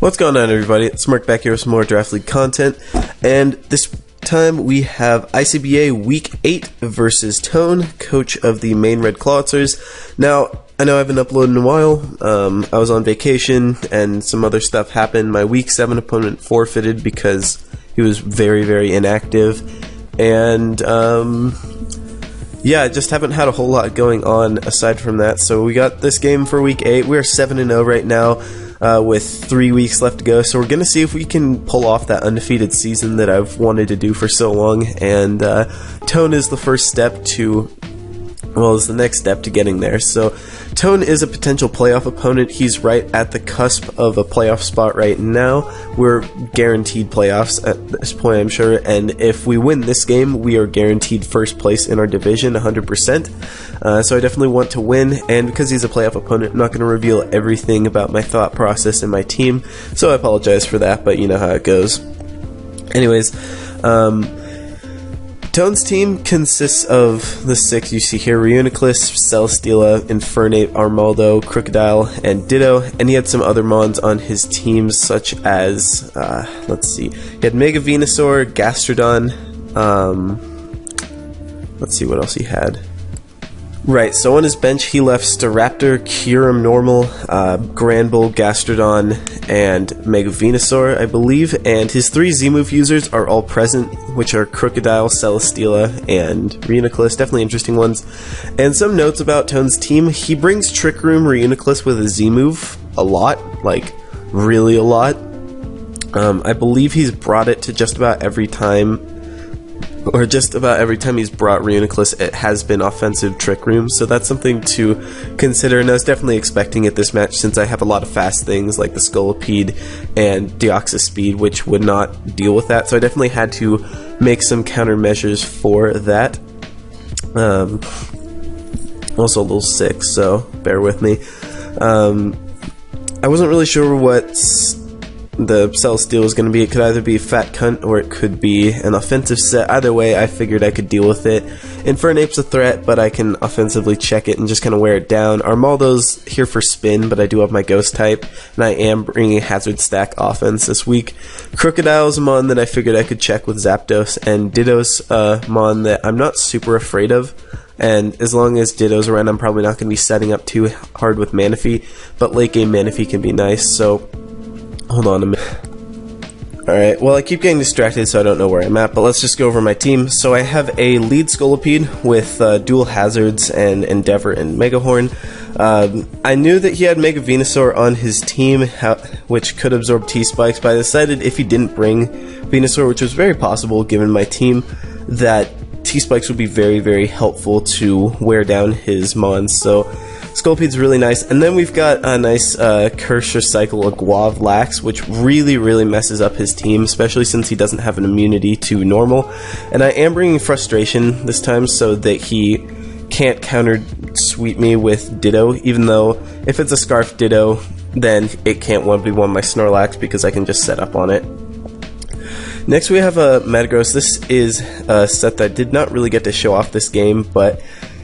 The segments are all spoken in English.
What's going on, everybody? It's Murk back here with some more Draft League content, and this time we have ICBA Week 8 versus Tone, coach of the Maine Red Clawitzers. Now, I know I haven't uploaded in a while. I was on vacation, and some other stuff happened. My Week 7 opponent forfeited because he was very, very inactive, and yeah, I just haven't had a whole lot going on aside from that. So we got this game for Week 8. We're 7-0 right now. With 3 weeks left to go, so we're going to see if we can pull off that undefeated season that I've wanted to do for so long, and Tone is the first step to, well, is the next step to getting there. So Tone is a potential playoff opponent. He's right at the cusp of a playoff spot right now. We're guaranteed playoffs at this point, I'm sure, and if we win this game, we are guaranteed first place in our division 100%. So I definitely want to win, and because he's a playoff opponent, I'm not going to reveal everything about my thought process and my team, so I apologize for that, but you know how it goes. Anyways, Tone's team consists of the 6 you see here: Reuniclus, Celesteela, Infernape, Armaldo, Crocodile, and Ditto, and he had some other mons on his teams such as, let's see, he had Mega Venusaur, Gastrodon, let's see what else he had. Right, so on his bench he left Staraptor, Kyurem Normal, Granbull, Gastrodon, and Mega Venusaur, I believe, and his 3 Z-move users are all present, which are Crocodile, Celesteela, and Reuniclus, definitely interesting ones. And some notes about Tone's team: he brings Trick Room Reuniclus with a Z-move a lot, like really a lot. I believe he's brought it to just about every time, or just about every time he's brought Reuniclus, it has been offensive Trick Room, so that's something to consider, and I was definitely expecting it this match since I have a lot of fast things like the Scolipede and Deoxys Speed, which would not deal with that, so I definitely had to make some countermeasures for that. Also a little sick, so bear with me. I wasn't really sure what the Celesteela was going to be. It could either be Fat Cunt or it could be an offensive set. Either way, I figured I could deal with it. Infernape's a threat, but I can offensively check it and just kind of wear it down. Armaldo's here for spin, but I do have my Ghost type, and I am bringing Hazard Stack offense this week. Crocodile's a mon that I figured I could check with Zapdos, and Ditto's a mon that I'm not super afraid of. And as long as Ditto's around, I'm probably not going to be setting up too hard with Manaphy, but late game Manaphy can be nice, so hold on a minute. Alright, well, I keep getting distracted, so I don't know where I'm at, but let's just go over my team. So I have a lead Scolipede with dual hazards and Endeavor and Megahorn. I knew that he had Mega Venusaur on his team, which could absorb T-Spikes, but I decided if he didn't bring Venusaur, which was very possible given my team, that T-Spikes would be very, very helpful to wear down his mons. So Scolpide's really nice, and then we've got a nice Cursor Cycle of Guav Lax, which really, really messes up his team, especially since he doesn't have an immunity to normal. And I am bringing Frustration this time so that he can't counter-sweep me with Ditto, even though if it's a Scarf Ditto, then it can't 1v1 my Snorlax because I can just set up on it. Next we have a Metagross. This is a set that I did not really get to show off this game, but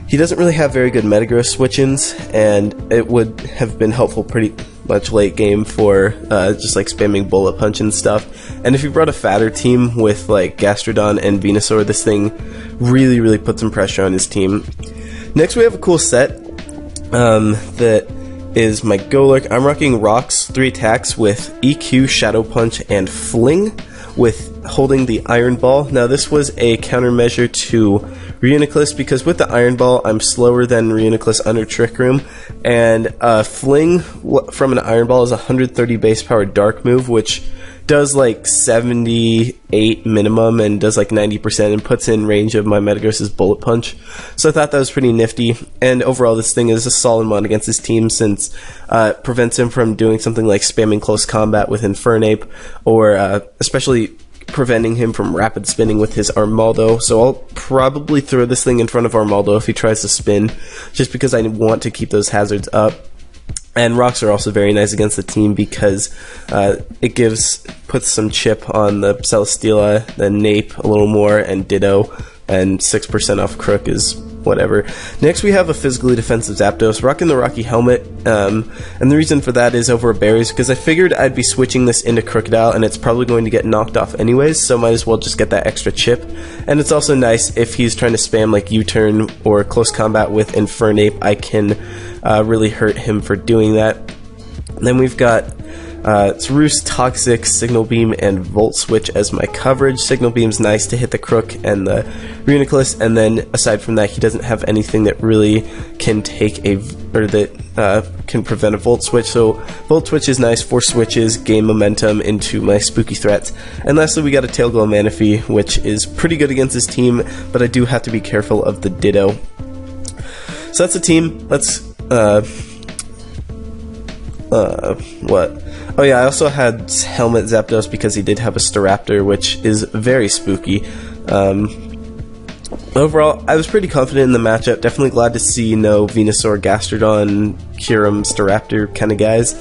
he doesn't really have very good Metagross switch-ins, and it would have been helpful pretty much late game for just like spamming Bullet Punch and stuff. And if you brought a fatter team with like Gastrodon and Venusaur, this thing really, really put some pressure on his team. Next we have a cool set that is my Golurk. I'm rocking Rocks, 3 attacks with EQ, Shadow Punch, and Fling, with holding the Iron Ball. Now this was a countermeasure to Reuniclus, because with the Iron Ball I'm slower than Reuniclus under Trick Room, and Fling from an Iron Ball is 130 base power Dark move, which does like 78 minimum and does like 90% and puts in range of my Metagross's Bullet Punch. So I thought that was pretty nifty, and overall this thing is a solid mod against his team since it prevents him from doing something like spamming close combat with Infernape, or especially preventing him from rapid spinning with his Armaldo. So I'll probably throw this thing in front of Armaldo if he tries to spin, just because I want to keep those hazards up. And Rocks are also very nice against the team because it puts some chip on the Celesteela, the Nape a little more, and Ditto, and 6% off Crook is whatever. Next we have a physically defensive Zapdos, rocking the Rocky Helmet, and the reason for that is over berries, because I figured I'd be switching this into Crocodile, and it's probably going to get knocked off anyways, so might as well just get that extra chip. And it's also nice if he's trying to spam like U-turn or close combat with Infernape, I can really hurt him for doing that. Then we've got it's Roost, Toxic, Signal Beam, and Volt Switch as my coverage. Signal Beam's nice to hit the Crook and the Reuniclus, and then aside from that, he doesn't have anything that really can take can prevent a Volt Switch. So Volt Switch is nice for switches, gain momentum into my spooky threats. And lastly, we got a Tail Glow Manaphy, which is pretty good against this team, but I do have to be careful of the Ditto. So that's a team. Let's what? Oh yeah, I also had Helmet Zapdos because he did have a Staraptor, which is very spooky. Overall, I was pretty confident in the matchup. Definitely glad to see no Venusaur, Gastrodon, Kyurem, Staraptor kind of guys.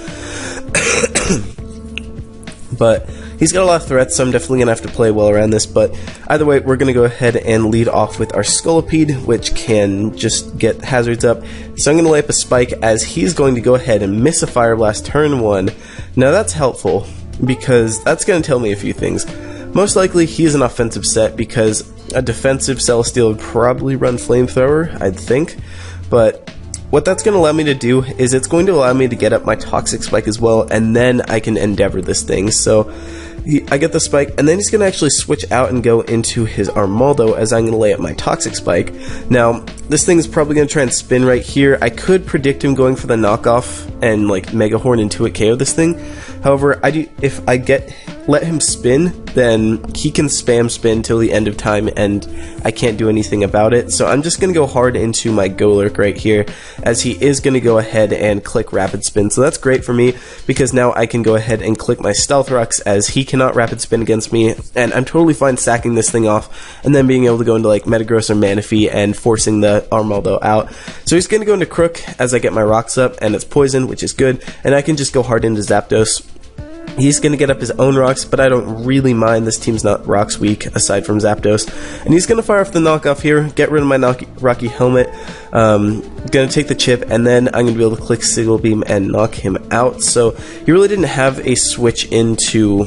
But he's got a lot of threats, so I'm definitely going to have to play well around this. But either way, we're going to go ahead and lead off with our Scolipede, which can just get hazards up. So I'm going to lay up a Spike as he's going to go ahead and miss a Fire Blast turn 1. Now that's helpful, because that's going to tell me a few things. Most likely he is an offensive set, because a defensive Celesteela would probably run Flamethrower, I'd think. But what that's going to allow me to do is it's going to allow me to get up my Toxic Spike as well, and then I can Endeavor this thing. So I get the Spike, and then he's going to actually switch out and go into his Armaldo as I'm going to lay up my Toxic Spike. Now, this thing is probably going to try and spin right here. I could predict him going for the knockoff and like Mega Horn into it KO this thing. However, if I let him spin, then he can spin till the end of time and I can't do anything about it. So I'm just going to go hard into my Golurk right here, as he is going to go ahead and click Rapid Spin. So that's great for me, because now I can go ahead and click my Stealth Rocks, as he cannot Rapid Spin against me, and I'm totally fine sacking this thing off and then being able to go into like Metagross or Manaphy and forcing the Armaldo out. So he's going to go into Crook as I get my rocks up, and it's poison, which is good, and I can just go hard into Zapdos. He's going to get up his own rocks, but I don't really mind. This team's not rocks weak, aside from Zapdos. And he's going to fire off the knockoff here, get rid of my Rocky Helmet, going to take the chip, and then I'm going to be able to click Signal Beam and knock him out. So he really didn't have a switch into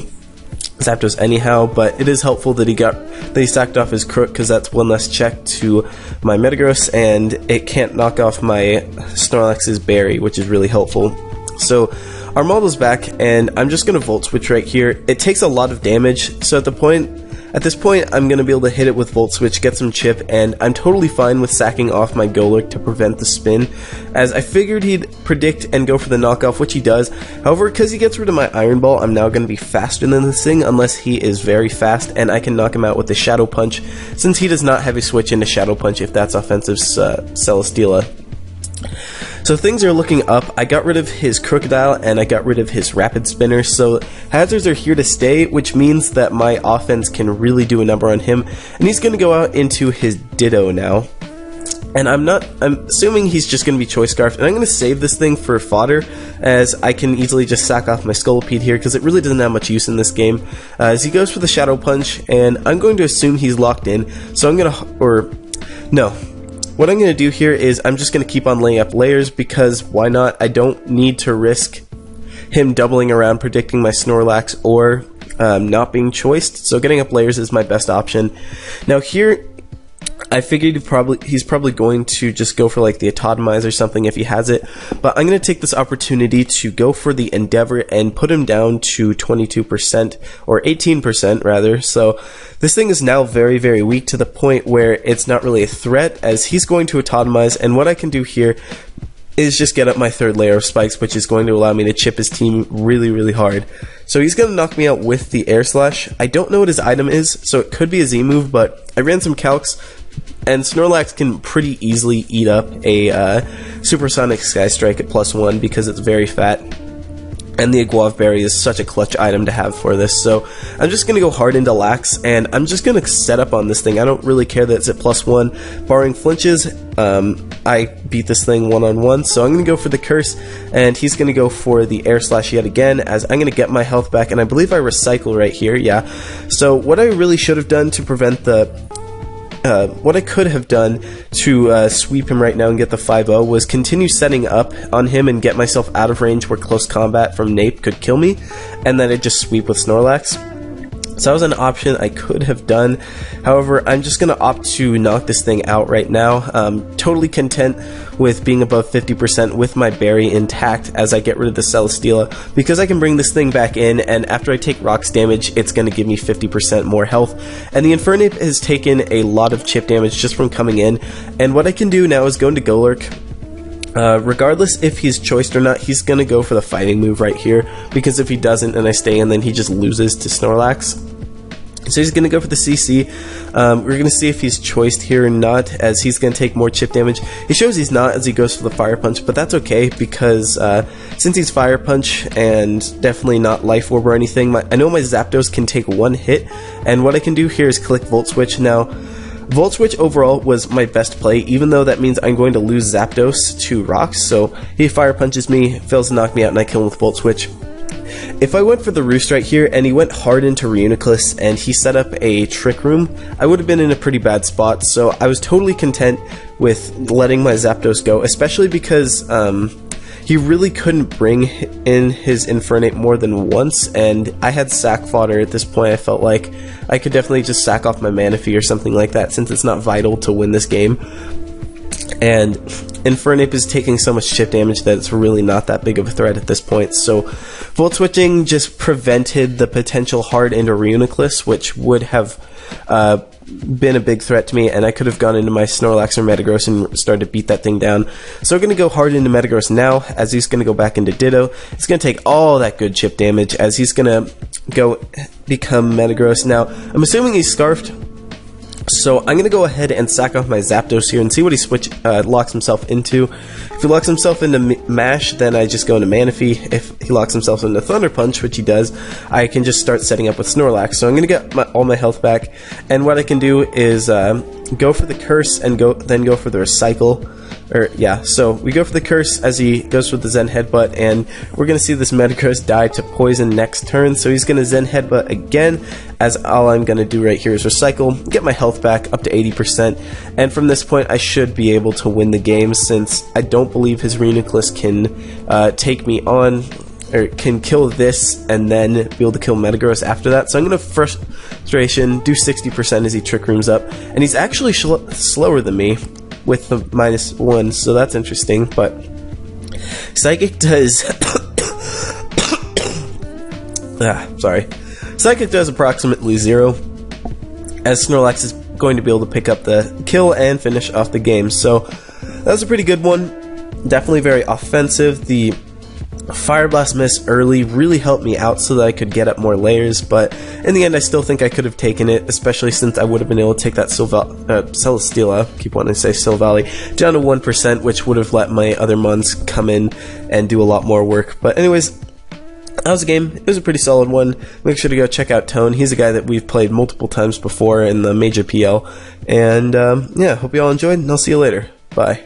Zapdos anyhow, but it is helpful that he sacked off his Crook, because that's one less check to my Metagross, and it can't knock off my Snorlax's Berry, which is really helpful. So Armaldo's back, and I'm just going to Volt Switch right here. It takes a lot of damage, so at this point, I'm going to be able to hit it with Volt Switch, get some chip, and I'm totally fine with sacking off my Golurk to prevent the spin, as I figured he'd predict and go for the knockoff, which he does. However, because he gets rid of my Iron Ball, I'm now going to be faster than this thing, unless he is very fast, and I can knock him out with the Shadow Punch, since he does not have a switch into Shadow Punch if that's offensive Celesteela. So things are looking up. I got rid of his Crocodile and I got rid of his Rapid Spinner, so hazards are here to stay, which means that my offense can really do a number on him, and he's going to go out into his Ditto now. And I'm assuming he's just going to be Choice Scarf, and I'm going to save this thing for fodder, as I can easily just sack off my Scolipede here, because it really doesn't have much use in this game. As he goes for the Shadow Punch, and I'm going to assume he's locked in, so I'm going to, what I'm going to do here is I'm just going to keep on laying up layers, because why not? I don't need to risk him doubling around predicting my Snorlax or not being choiced, so getting up layers is my best option. Now here, I figured he's probably going to just go for like the Atomize or something if he has it, but I'm going to take this opportunity to go for the Endeavor and put him down to 22%, or 18% rather. So this thing is now very, very weak, to the point where it's not really a threat, as he's going to Atomize, and what I can do here is just get up my third layer of spikes, which is going to allow me to chip his team really, really hard. So he's going to knock me out with the Air Slash. I don't know what his item is, so it could be a Z move, but I ran some calcs, and Snorlax can pretty easily eat up a Supersonic Sky Strike at +1 because it's very fat. And the Aguav Berry is such a clutch item to have for this, so I'm just going to go hard into Lax, and I'm just going to set up on this thing. I don't really care that it's at +1. Barring flinches, I beat this thing one-on-one, so I'm going to go for the Curse, and he's going to go for the Air Slash yet again, as I'm going to get my health back, and I believe I recycle right here, yeah. So what I really should have done to prevent the what I could have done to sweep him right now and get the 5-0 was continue setting up on him and get myself out of range where close combat from Nape could kill me, and then I'd just sweep with Snorlax. So that was an option I could have done. However, I'm just going to opt to knock this thing out right now. Totally content with being above 50% with my berry intact as I get rid of the Celesteela, because I can bring this thing back in, and after I take rocks damage, it's going to give me 50% more health. And the Infernape has taken a lot of chip damage just from coming in, and what I can do now is go into Golurk. Regardless if he's choiced or not, he's gonna go for the fighting move right here, because if he doesn't and I stay in, then he just loses to Snorlax. So he's gonna go for the CC. We're gonna see if he's choiced here or not, as he's gonna take more chip damage. He shows he's not as he goes for the Fire Punch, but that's okay, because since he's Fire Punch and definitely not Life Orb or anything, I know my Zapdos can take one hit, and what I can do here is click Volt Switch. Now, Volt Switch overall was my best play, even though that means I'm going to lose Zapdos to rocks, so he Fire Punches me, fails to knock me out, and I kill him with Volt Switch. If I went for the Roost right here, and he went hard into Reuniclus, and he set up a Trick Room, I would have been in a pretty bad spot, so I was totally content with letting my Zapdos go, especially because he really couldn't bring in his Infernape more than once, and I had sack fodder at this point. I felt like I could definitely just sack off my Manaphy or something like that, since it's not vital to win this game. And Infernape is taking so much chip damage that it's really not that big of a threat at this point, so Volt Switching just prevented the potential hard into Reuniclus, which would have been a big threat to me, and I could have gone into my Snorlax or Metagross and started to beat that thing down. So we're going to go hard into Metagross now, as he's going to go back into Ditto. It's going to take all that good chip damage, as he's going to go become Metagross. Now, I'm assuming he's Scarfed, so I'm going to go ahead and sack off my Zapdos here and see what he locks himself into. If he locks himself into Mash, then I just go into Manaphy. If he locks himself into Thunder Punch, which he does, I can just start setting up with Snorlax. So I'm going to get all my health back, and what I can do is go for the Curse and then go for the Recycle. So we go for the Curse as he goes with the Zen Headbutt, and we're going to see this Metagross die to Poison next turn, so he's going to Zen Headbutt again, as all I'm going to do right here is Recycle, get my health back up to 80%, and from this point I should be able to win the game, since I don't believe his Reuniclus can take me on, or can kill this and then be able to kill Metagross after that. So I'm going to Frustration, do 60% as he Trick Rooms up, and he's actually slower than me with the -1, so that's interesting. But Psychic does Psychic does approximately 0, as Snorlax is going to be able to pick up the kill and finish off the game. So that was a pretty good one, definitely very offensive. The Fire Blast miss early really helped me out so that I could get up more layers, but in the end I still think I could have taken it, especially since I would have been able to take that Celesteela, keep wanting to say Silvally, down to 1%, which would have let my other Mons come in and do a lot more work. But anyways, that was a game. It was a pretty solid one. Make sure to go check out Tone. He's a guy that we've played multiple times before in the Major PL, and yeah, hope you all enjoyed, and I'll see you later. Bye.